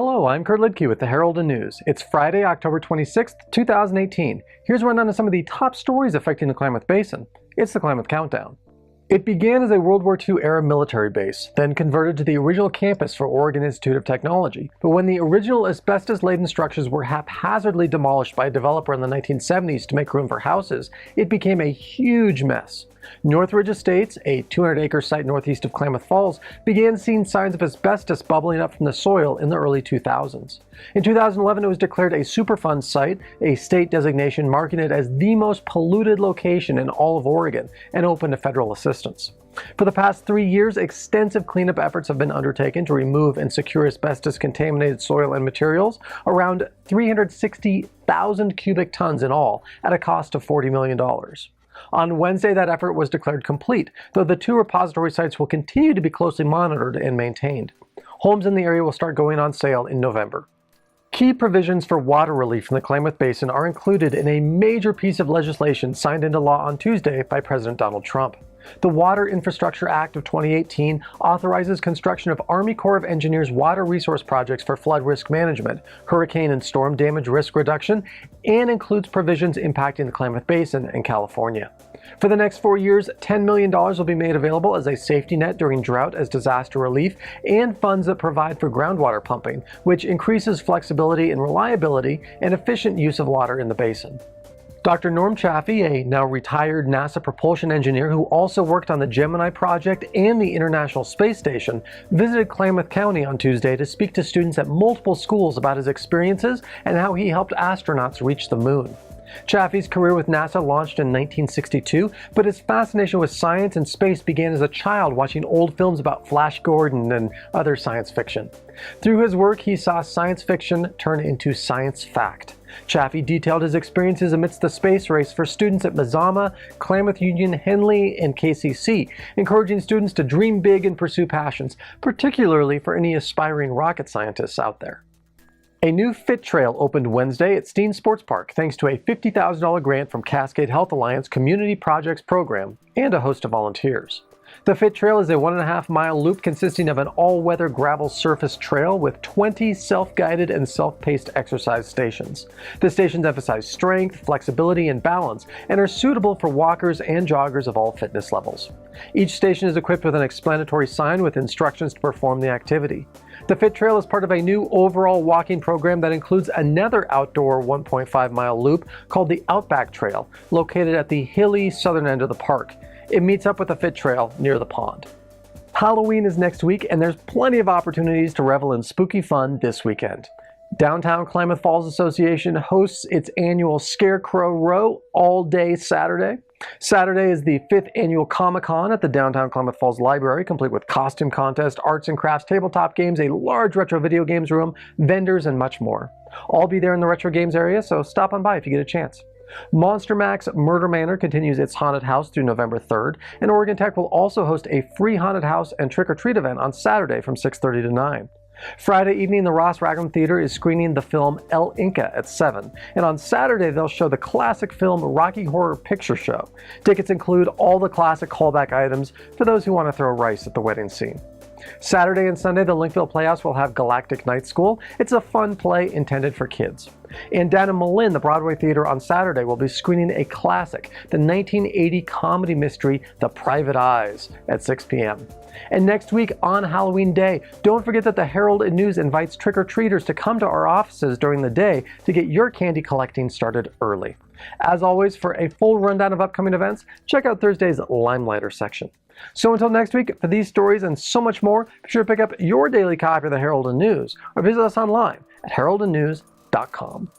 Hello, I'm Kurt Liedtke with the Herald and News. It's Friday, October 26th, 2018. Here's a rundown of some of the top stories affecting the Klamath Basin. It's the Klamath Countdown. It began as a World War II-era military base, then converted to the original campus for Oregon Institute of Technology. But when the original asbestos-laden structures were haphazardly demolished by a developer in the 1970s to make room for houses, it became a huge mess. Northridge Estates, a 200-acre site northeast of Klamath Falls, began seeing signs of asbestos bubbling up from the soil in the early 2000s. In 2011, it was declared a superfund site, a state designation marking it as the most polluted location in all of Oregon, and open to federal assistance. For the past 3 years, extensive cleanup efforts have been undertaken to remove and secure asbestos-contaminated soil and materials, around 360,000 cubic tons in all, at a cost of $40 million. On Wednesday, that effort was declared complete, though the two repository sites will continue to be closely monitored and maintained. Homes in the area will start going on sale in November. Key provisions for water relief from the Klamath Basin are included in a major piece of legislation signed into law on Tuesday by President Donald Trump. The Water Infrastructure Act of 2018 authorizes construction of Army Corps of Engineers water resource projects for flood risk management, hurricane and storm damage risk reduction, and includes provisions impacting the Klamath Basin and California. For the next 4 years, $10 million will be made available as a safety net during drought as disaster relief, and funds that provide for groundwater pumping, which increases flexibility and reliability and efficient use of water in the basin. Dr. Norm Chaffee, a now retired NASA propulsion engineer who also worked on the Gemini project and the International Space Station, visited Klamath County on Tuesday to speak to students at multiple schools about his experiences and how he helped astronauts reach the moon. Chaffee's career with NASA launched in 1962, but his fascination with science and space began as a child watching old films about Flash Gordon and other science fiction. Through his work, he saw science fiction turn into science fact. Chaffee detailed his experiences amidst the space race for students at Mazama, Klamath Union, Henley, and KCC, encouraging students to dream big and pursue passions, particularly for any aspiring rocket scientists out there. A new fit trail opened Wednesday at Steen Sports Park thanks to a $50,000 grant from Cascade Health Alliance Community Projects Program and a host of volunteers. The Fit Trail is a 1.5-mile loop consisting of an all-weather gravel surface trail with 20 self-guided and self-paced exercise stations. The stations emphasize strength, flexibility, and balance, and are suitable for walkers and joggers of all fitness levels. Each station is equipped with an explanatory sign with instructions to perform the activity. The Fit Trail is part of a new overall walking program that includes another outdoor 1.5-mile loop called the Outback Trail, located at the hilly southern end of the park. It meets up with the Fit Trail near the pond. Halloween is next week, and there's plenty of opportunities to revel in spooky fun this weekend. Downtown Klamath Falls Association hosts its annual Scarecrow Row all day Saturday. Saturday is the 5th annual Comic-Con at the Downtown Klamath Falls Library, complete with costume contest, arts and crafts, tabletop games, a large retro video games room, vendors, and much more. I'll be there in the retro games area, so stop on by if you get a chance. Monster Max Murder Manor continues its haunted house through November 3rd, and Oregon Tech will also host a free haunted house and trick-or-treat event on Saturday from 6:30 to 9. Friday evening, the Ross Raglan Theater is screening the film El Inca at 7, and on Saturday they'll show the classic film Rocky Horror Picture Show. Tickets include all the classic callback items for those who want to throw rice at the wedding scene. Saturday and Sunday, the Linkville Playhouse will have Galactic Night School. It's a fun play intended for kids. And down in Malin, the Broadway Theater on Saturday will be screening a classic, the 1980 comedy mystery The Private Eyes, at 6 p.m. And next week on Halloween Day, don't forget that the Herald and News invites trick-or-treaters to come to our offices during the day to get your candy collecting started early. As always, for a full rundown of upcoming events, check out Thursday's Limelighter section. So until next week, for these stories and so much more, be sure to pick up your daily copy of the Herald and News or visit us online at heraldandnews.com.